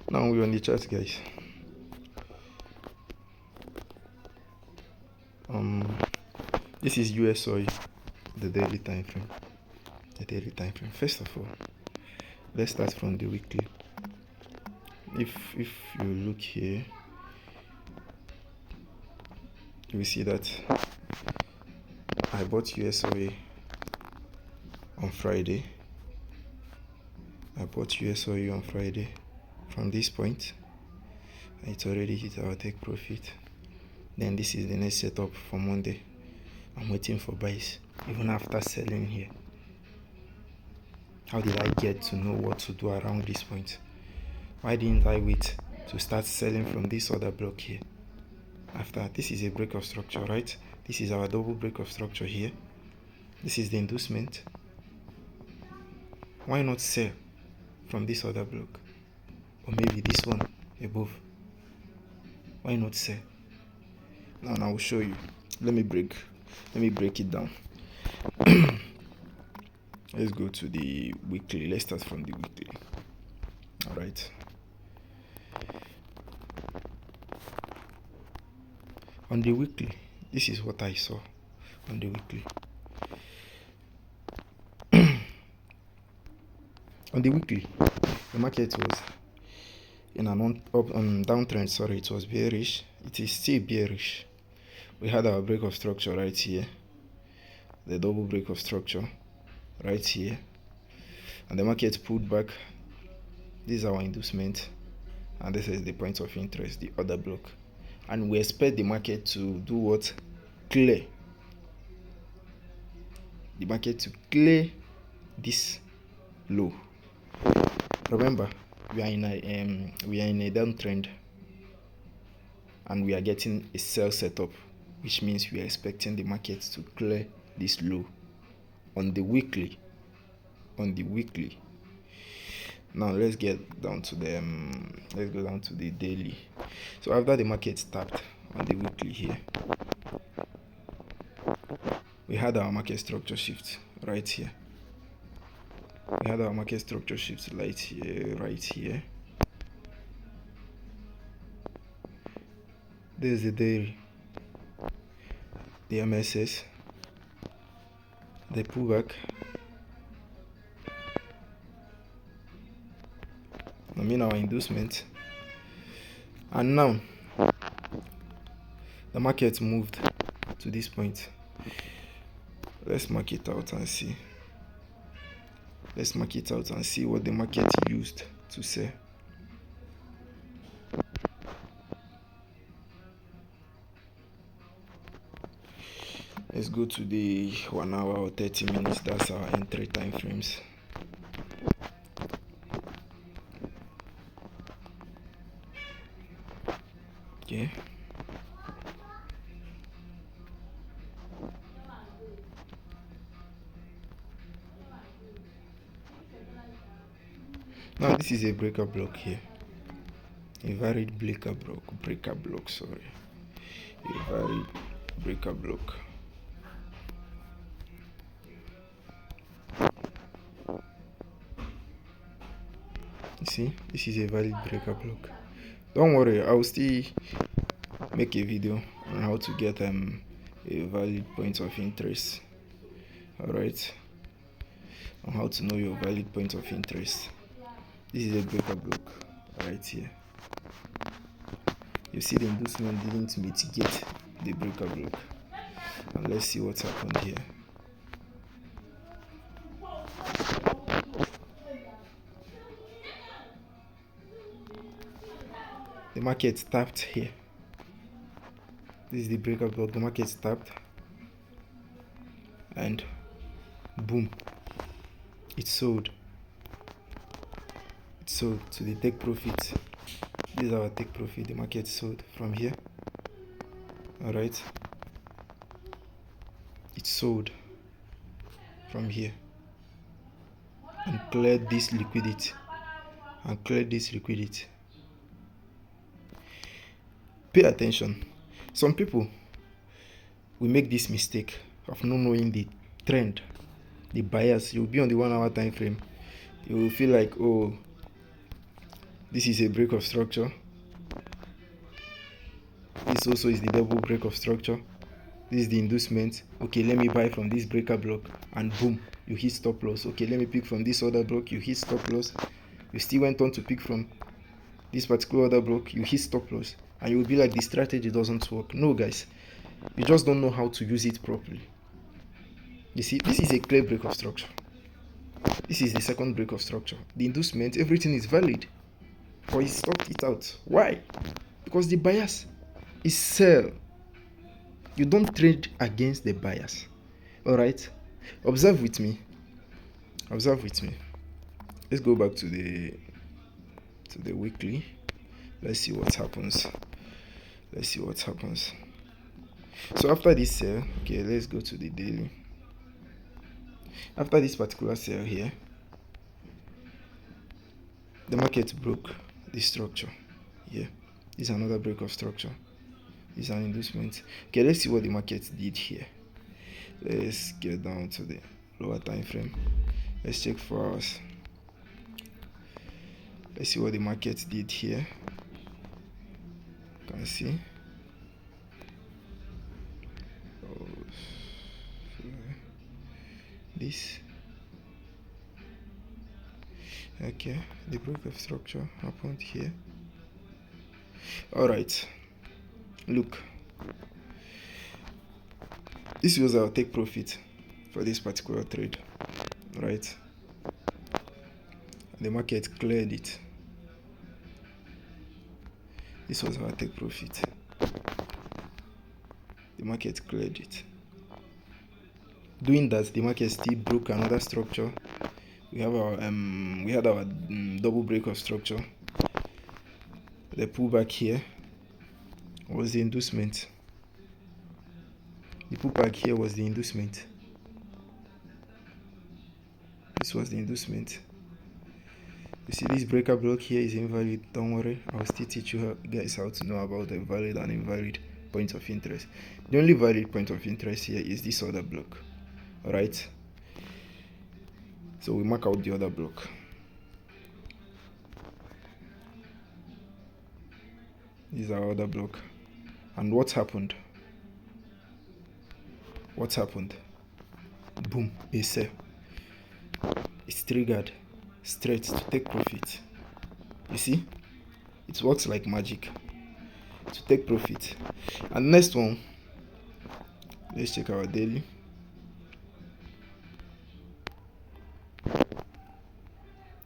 Now we're on the chart, guys. This is US oil, the daily time frame. First of all, let's start from the weekly. If you look here, you will see that I bought US oil on Friday. From this point. It's already hit our take profit. Then this is the next setup for Monday. I'm waiting for buys even after selling here. How did I get to know what to do around this point? Why didn't I wait to start selling from this other block here? After this is a break of structure, right? This is our double break of structure here. This is the inducement. Why not sell from this other block? Or maybe this one above. Why not sell? Now I will show you. Let me break it down. Let's go to the weekly. Let's start from the weekly. All right. On the weekly, this is what I saw on the weekly. On the weekly, the market was in an downtrend. Sorry, it was bearish. It is still bearish. We had our break of structure right here, the double break of structure right here, and the market pulled back. This is our inducement, and this is the point of interest, the other block. And we expect the market to do what? Clear. The market to clear this low. Remember, we are in a downtrend, and we are getting a sell setup, which means we are expecting the market to clear this low on the weekly. Now let's get down to the let's go down to the daily. So after the market tapped on the weekly here, we had our market structure shift right here. Right here. There's the daily, the MSS, the pullback. I mean our inducement, and now the market moved to this point. Let's mark it out and see. What the market used to sell. Let's go to the 1 hour or 30 minutes. That's our entry time frames. Okay. Now this is a breaker block here. A varied breaker block. A varied breaker block. You see, this is a valid breaker block. Don't worry, I'll still make a video on how to get a valid point of interest. Alright, on how to know your valid point of interest. This is a breaker block right here. You see the inducement didn't mitigate the breaker block. And let's see what's happened here. The market tapped here. This is the breaker block. The market tapped, and boom, it sold. To the take profit. This is our take profit. The market sold from here. Alright, it sold from here and cleared this liquidity. Pay attention. Some people will make this mistake of not knowing the trend, the bias. You'll be on the 1 hour time frame. You will feel like, oh, This is a break of structure. This also is the double break of structure. This is the inducement. Okay, let me buy from this breaker block, and boom, you hit stop loss. Okay, let me pick from this other block, you hit stop loss. You still went on to pick from this particular other block, you hit stop loss, and you will be like, the strategy doesn't work. No, guys, you just don't know how to use it properly. You see, this is a clear break of structure. This is the second break of structure. The inducement, everything is valid, but he stopped it out. Why? Because the bias is sell. You don't trade against the bias. All right, observe with me. Observe with me. Let's go back to the weekly. Let's see what happens. Let's see what happens. So after this sell, okay, let's go to the daily. After this particular sell here, the market broke this structure here. This is another break of structure. This is an inducement. Okay, let's see what the market did here. Let's get down to the lower time frame. Let's check 4 hours. Let's see what the market did here. You can see. This. Okay, the break of structure happened here. All right. Look. This was our take profit for this particular trade, right? The market cleared it. This was our take profit. The market cleared it. Doing that, the market still broke another structure. We have our we had our double break of structure. The pullback here was the inducement. The pullback here was the inducement. This was the inducement. You see, this breaker block here is invalid. Don't worry, I'll still teach you guys how to know about the valid and invalid points of interest. The only valid point of interest here is this other block. Alright, so we mark out the other block. This is our other block. And what happened? What happened? Boom, a sell. It's triggered straight to take profit. You see, it works like magic to take profit. And next one, let's check our daily.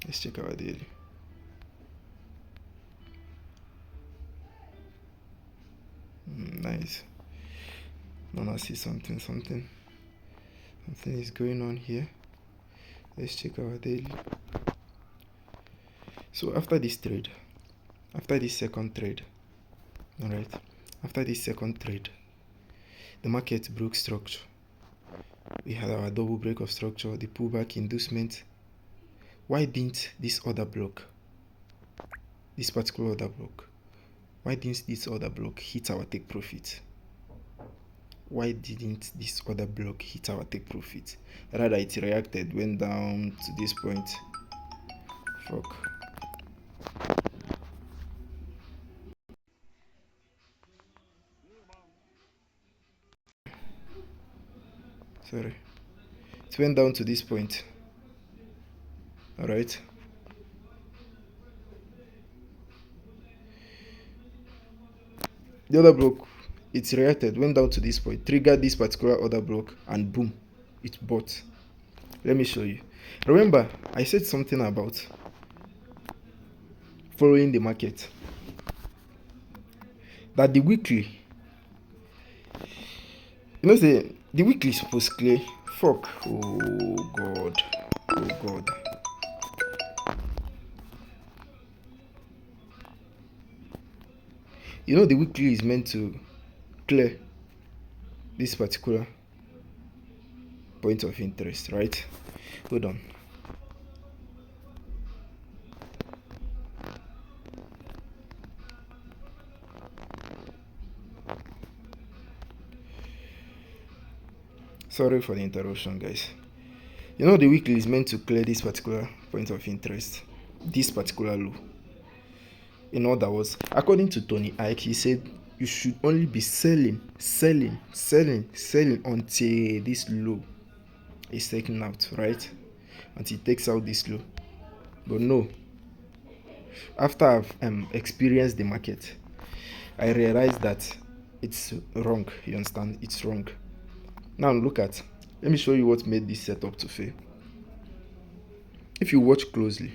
Let's check our daily. Nice. Now I see something is going on here. Let's check our daily. So after this trade, after this second trade, all right, after this second trade, the market broke structure. We had our double break of structure, the pullback inducement. Why didn't this other block, this particular other block, why didn't this other block hit our take profit? Why didn't this other block hit our take profit? Rather, it reacted, went down to this point. Fuck. Sorry. It went down to this point. Alright. The other block, it reacted, went down to this point, triggered this particular other block, and boom, it bought. Let me show you. Remember, I said something about following the market. That the weekly, you know, the weekly is supposed to clear. Fuck. Oh God. Oh God. You know, the weekly is meant to clear this particular point of interest, right? Hold on. Sorry for the interruption, guys. You know, the weekly is meant to clear this particular point of interest, this particular low. In other words, according to Tony Ike, he said you should only be selling until this low is taken out, right? Until it takes out this low. But no, after I've experienced the market, I realized that it's wrong. You understand? It's wrong. Now let me show you what made this setup to fail. If you watch closely,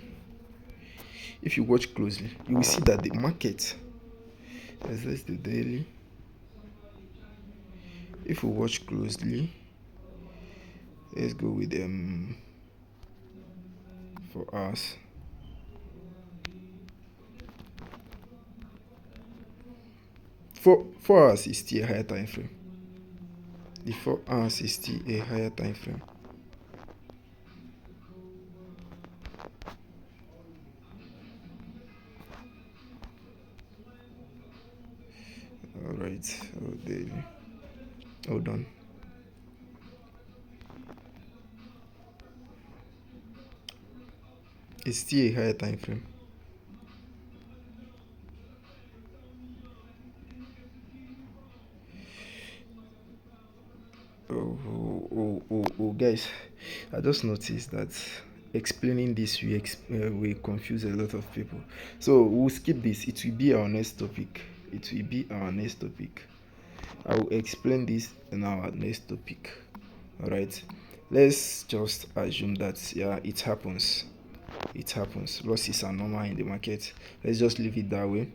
you will see that the market, let's the daily. If you watch closely, let's go with 4 hours. Four hours is still a higher time frame. The 4 hours is still a higher time frame. Alright, hold on. It's still a higher time frame. Guys, I just noticed that explaining this will confuse a lot of people, so we'll skip this. It will be our next topic. I will explain this in our next topic. All right, let's just assume that it happens. Losses are normal in the market. Let's just leave it that way.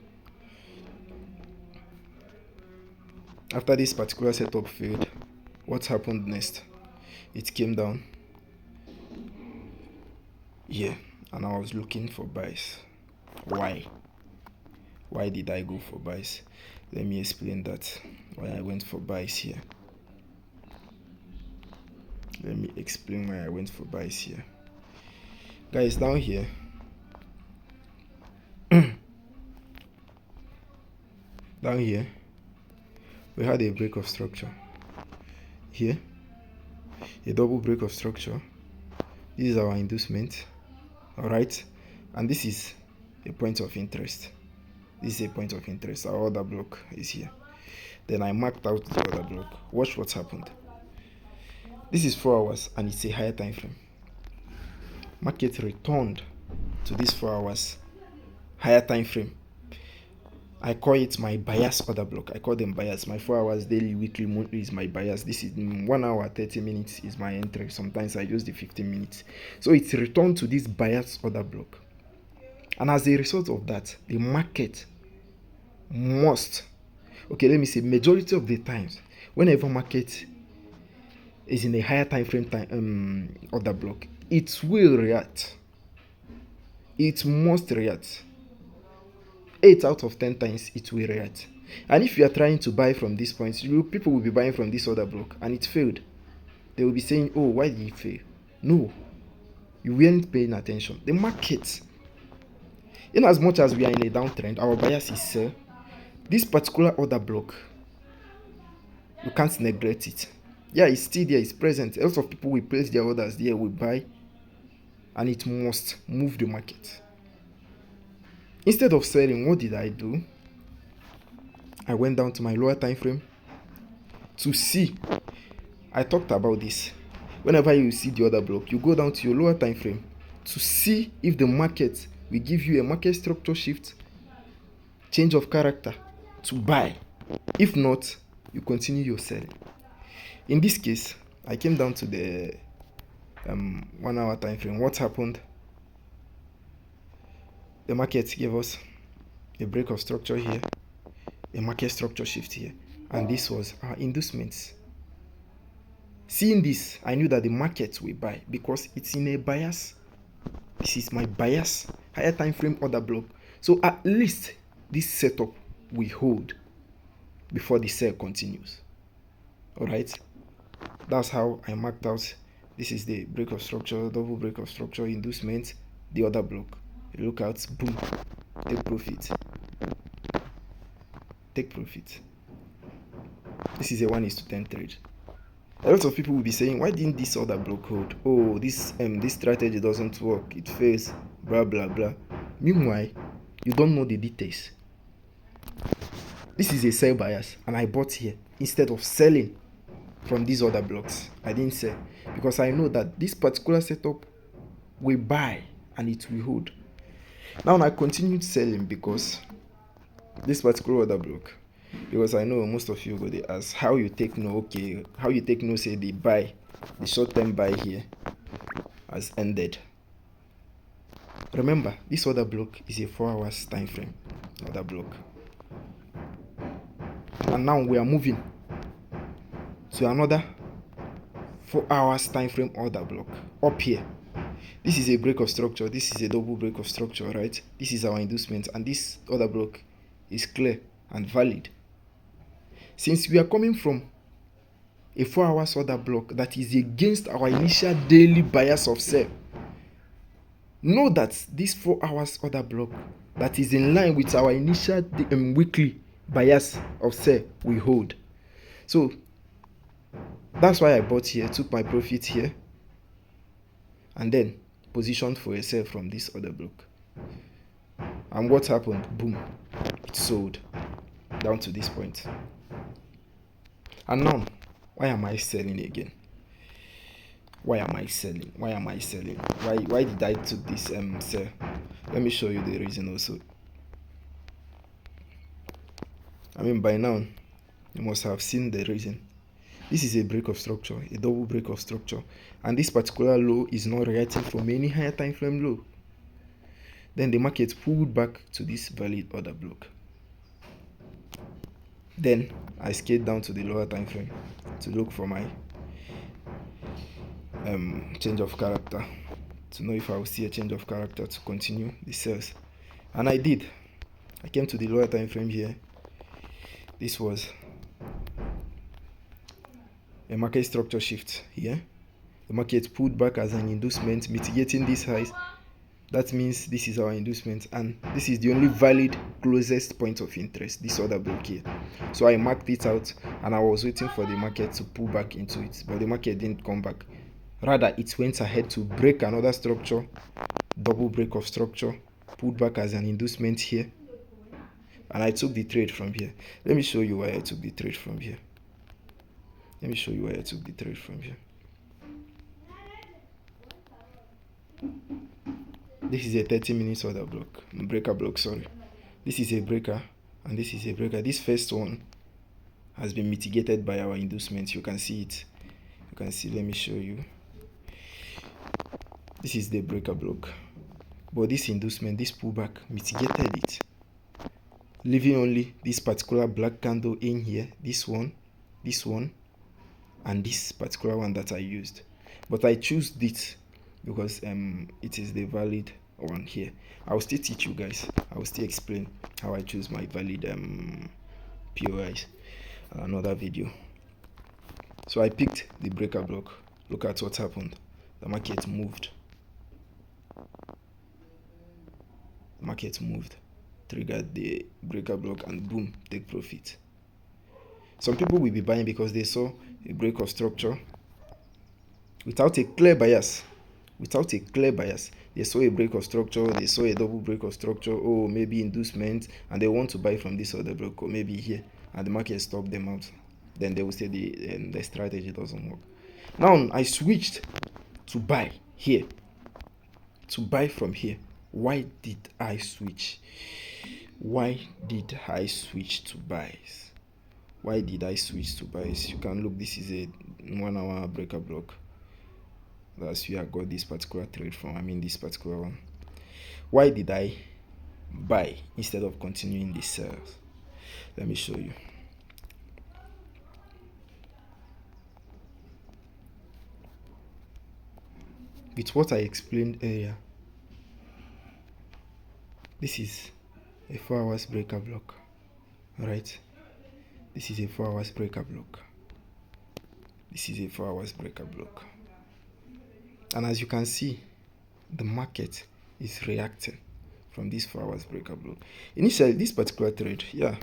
After this particular setup failed, what happened next? It came down here, and I was looking for buys. Why did I go for buys? Let me explain that. Why I went for buys here. Guys, down here we had a break of structure here, a double break of structure. This is our inducement, all right, and this is a point of interest. Our order block is here. Then I marked out the order block. Watch what happened. This is 4 hours and it's a higher time frame. Market returned to this 4 hours higher time frame. I call it my bias order block. I call them bias. My 4 hours, daily, weekly, monthly is my bias. This is 1 hour, 30 minutes is my entry. Sometimes I use the 15 minutes. So it's returned to this bias order block. And as a result of that, the market must, majority of the times, whenever market is in a higher time frame order block, it will react. It must react. 8 out of 10 times it will react. And if you are trying to buy from this point, people will be buying from this order block and it failed. They will be saying, oh, why did it fail? No, you weren't paying attention. The market, in as much as we are in a downtrend, our bias is sell. This particular order block, you can't neglect it. Yeah, it's still there, it's present. A lot of people will place their orders there, will buy, and it must move the market. Instead of selling, what did I do? I went down to my lower time frame to see. I talked about this. Whenever you see the order block, you go down to your lower time frame to see if the market will give you a market structure shift, change of character to buy. If not, you continue your selling. In this case, I came down to the 1 hour time frame. What happened? The market gave us a break of structure here, a market structure shift here, and this was our inducements. Seeing this, I knew that the market will buy because it's in a bias. This is my bias, higher time frame order block. So at least this setup will hold before the sell continues. All right, that's how I marked out. This is the break of structure, double break of structure, inducement, the order block. You look out, boom, take profit. This is a 1:10 trade. A lot of people will be saying, why didn't this order block hold? Oh, this strategy doesn't work, it fails, blah blah blah. Meanwhile, You don't know the details. This is a sell bias, and I bought here instead of selling from these other blocks. I didn't sell because I know that this particular setup will buy and it will hold. Now I continued selling because this particular other block, because I know most of you go dey ask how you take know, okay, how you take know say the buy, the short-term buy here has ended. Remember, this other block is a 4 hours time frame other block, and now we are moving to another 4 hours time frame order block up here. This is a break of structure, this is a double break of structure, right? This is our inducement, and this other block is clear and valid. Since we are coming from a 4 hours order block that is against our initial daily bias of sell, know that this 4 hours order block that is in line with our initial weekly bias of sell we hold. So that's why I bought here, took my profit here, and then positioned for a sell from this other block. And what happened? Boom, it sold down to this point. And now, why am I selling again? Why am I selling? Why am I selling? Why did I took this sell? Let me show you the reason also. I mean, by now you must have seen the reason. This is a break of structure, a double break of structure, and this particular low is not reacting from any higher time frame low. Then the market pulled back to this valid order block. Then I scaled down to the lower time frame to look for my change of character, to know if I will see a change of character to continue the sales, and I did. I came to the lower time frame here. This was a market structure shift here. The market pulled back as an inducement, mitigating these highs. That means this is our inducement, and this is the only valid closest point of interest, this other block here. So I marked it out, and I was waiting for the market to pull back into it, but the market didn't come back. Rather, it went ahead to break another structure, double break of structure, pulled back as an inducement here, and I took the trade from here. Let me show you why I took the trade from here. This is a 30 minutes order block, breaker block, sorry. This is a breaker, and this is a breaker. This first one has been mitigated by our inducement. You can see it. You can see, let me show you. This is the breaker block, but this inducement, this pullback mitigated it, leaving only this particular black candle in here, this one, and this particular one that I used. But I chose this because it is the valid one here. I will still teach you guys, I will still explain how I choose my valid POIs in another video. So I picked the breaker block. Look at what happened. The market moved. Triggered the breaker block, and boom, take profit. Some people will be buying because they saw a break of structure without a clear bias. They saw a break of structure, they saw a double break of structure, or maybe inducement, and they want to buy from this other block, or maybe here, and the market stopped them out. Then they will say the strategy doesn't work. Now I switched to buy here, to buy from here. Why did I switch to buys? You can look, this is a 1 hour breaker block. That's where I got this particular trade from, this particular one. Why did I buy instead of continuing the sales? Let me show you. With what I explained earlier, this is a 4 hours breaker block, right? This is a 4 hours breaker block. And as you can see, the market is reacting from this 4 hours breaker block. Initially, this particular trade, you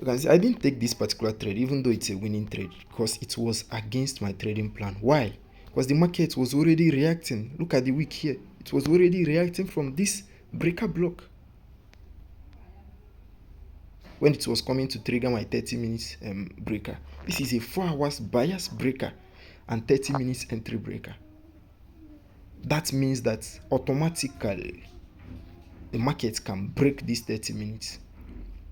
can see I didn't take this particular trade, even though it's a winning trade, because it was against my trading plan. Why? Because the market was already reacting. Look at the wick here. It was already reacting from this breaker block. when it was coming to trigger my 30 minutes breaker. This is a 4 hours bias breaker and 30 minutes entry breaker. That means that automatically the market can break this 30 minutes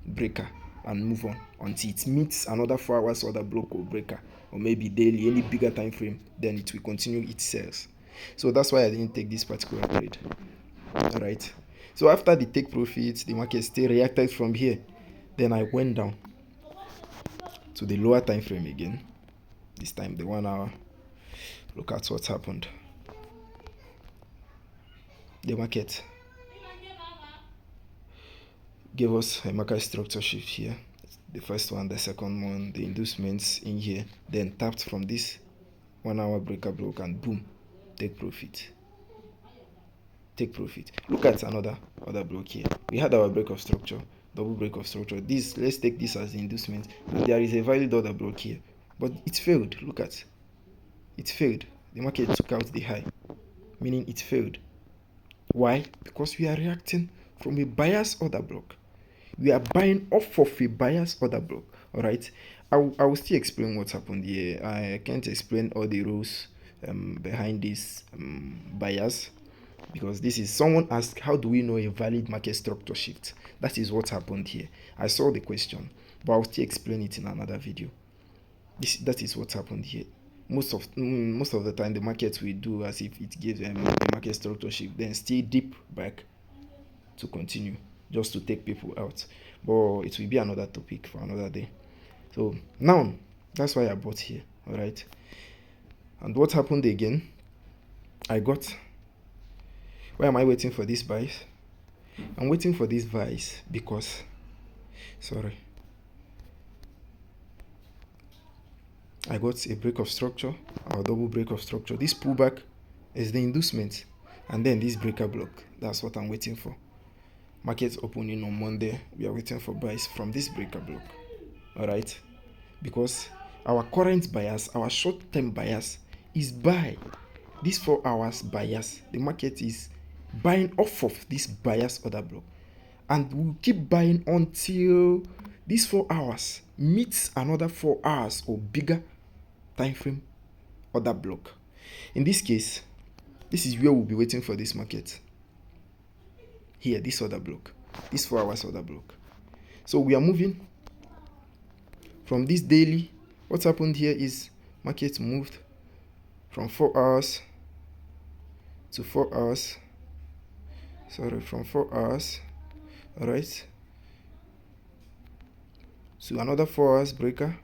breaker and move on until it meets another 4 hours order block or breaker, or maybe daily, any bigger time frame, then it will continue its sales. So that's why I didn't take this particular trade. All right, so after the take profits, the market still reacted from here. Then I went down to the lower time frame again, this time the 1 hour. Look at what happened. The market gave us a market structure shift here. The first one, the second one, the inducements in here, then tapped from this 1 hour breaker block and boom, take profit. Take profit. Look at another block here. We had our break of structure, double break of structure. This, let's take this as the inducement, and there is a valid order block here, but it failed. Look at it, failed. The market took out the high, meaning it failed. Why? Because we are reacting from a bias order block. We are buying off of a bias order block. All right, I will still explain what happened here. I can't explain all the rules behind this bias, because this is, someone asked, how do we know a valid market structure shift? That is what happened here. I saw the question, but I'll still explain it in another video. That is what happened here. Most of the time the market will do as if it gives a market structure shift, then still dip back to continue, just to take people out. But it will be another topic for another day. So now that's why I bought here. All right, and what happened again? I got, why am I waiting for this buys? I'm waiting for this buys because, sorry, I got a break of structure or double break of structure. This pullback is the inducement, and then this breaker block. That's what I'm waiting for. Markets opening on Monday, we are waiting for buys from this breaker block. All right, because our current bias, our short-term bias is buy. This 4 hours bias, the market is buying off of this bias order block, and we'll keep buying until this 4 hours meets another 4 hours or bigger time frame order block. In this case, this is where we'll be waiting for this market here, this order block, this 4 hours order block. So we are moving from this daily. What happened here is market moved from 4 hours to 4 hours, sorry, from 4 hours, all right, to another 4 hours breaker,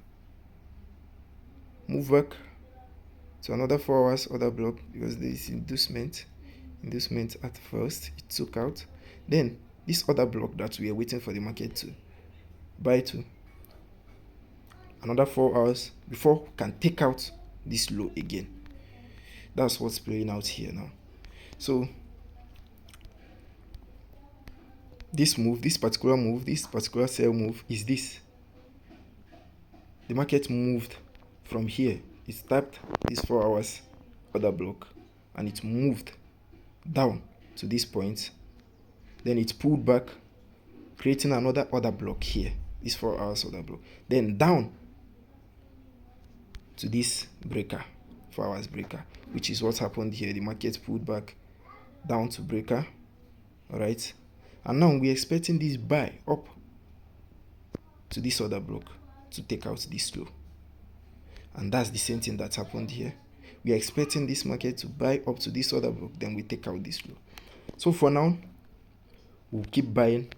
move back to another 4 hours order block, because there is inducement at first, it took out, then this other block that we are waiting for the market to buy to, another 4 hours before we can take out this low again. That's what's playing out here now. So this move, this particular sell move is this. The market moved from here, it tapped this 4 hours order block, and it moved down to this point, then it pulled back, creating another order block here, this 4 hours order block, then down to this breaker, 4 hours breaker, which is what happened here. The market pulled back down to breaker. All right, and now we're expecting this buy up to this order block to take out this low, and that's the same thing that happened here. We are expecting this market to buy up to this order block, then we take out this low. So for now, we'll keep buying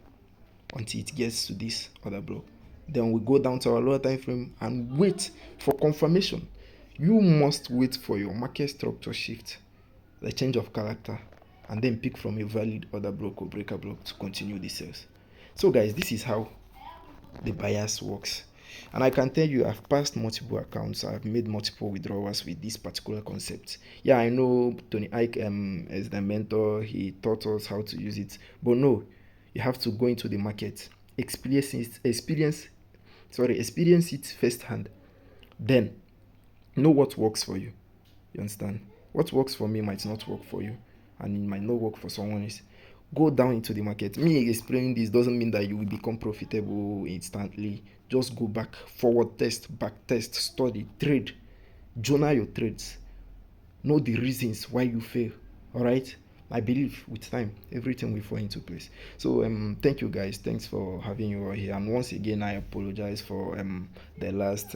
until it gets to this order block, then we go down to our lower time frame and wait for confirmation. You must wait for your market structure shift, the change of character, and then pick from a valid order block or breaker block to continue the sales. So guys, this is how the bias works, and I can tell you I've passed multiple accounts, I've made multiple withdrawals with this particular concept. Yeah, I know Tony Ike as the mentor, he taught us how to use it, but no, you have to go into the market, experience it firsthand, then know what works for you. You understand? What works for me might not work for you, and it might not work for someone else. go down into the market. Me explaining this doesn't mean that you will become profitable instantly. Just go back, forward test, back test, study, trade, journal your trades, know the reasons why you fail. All right, I believe with time everything will fall into place. So thank you guys, thanks for having you all here, and once again I apologize for the last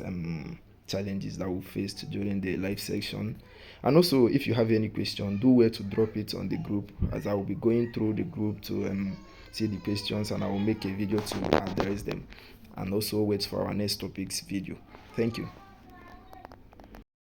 challenges that we faced during the live section. And also, if you have any question, do well to drop it on the group, as I will be going through the group to see the questions, and I will make a video to address them, and also wait for our next topics video. Thank you.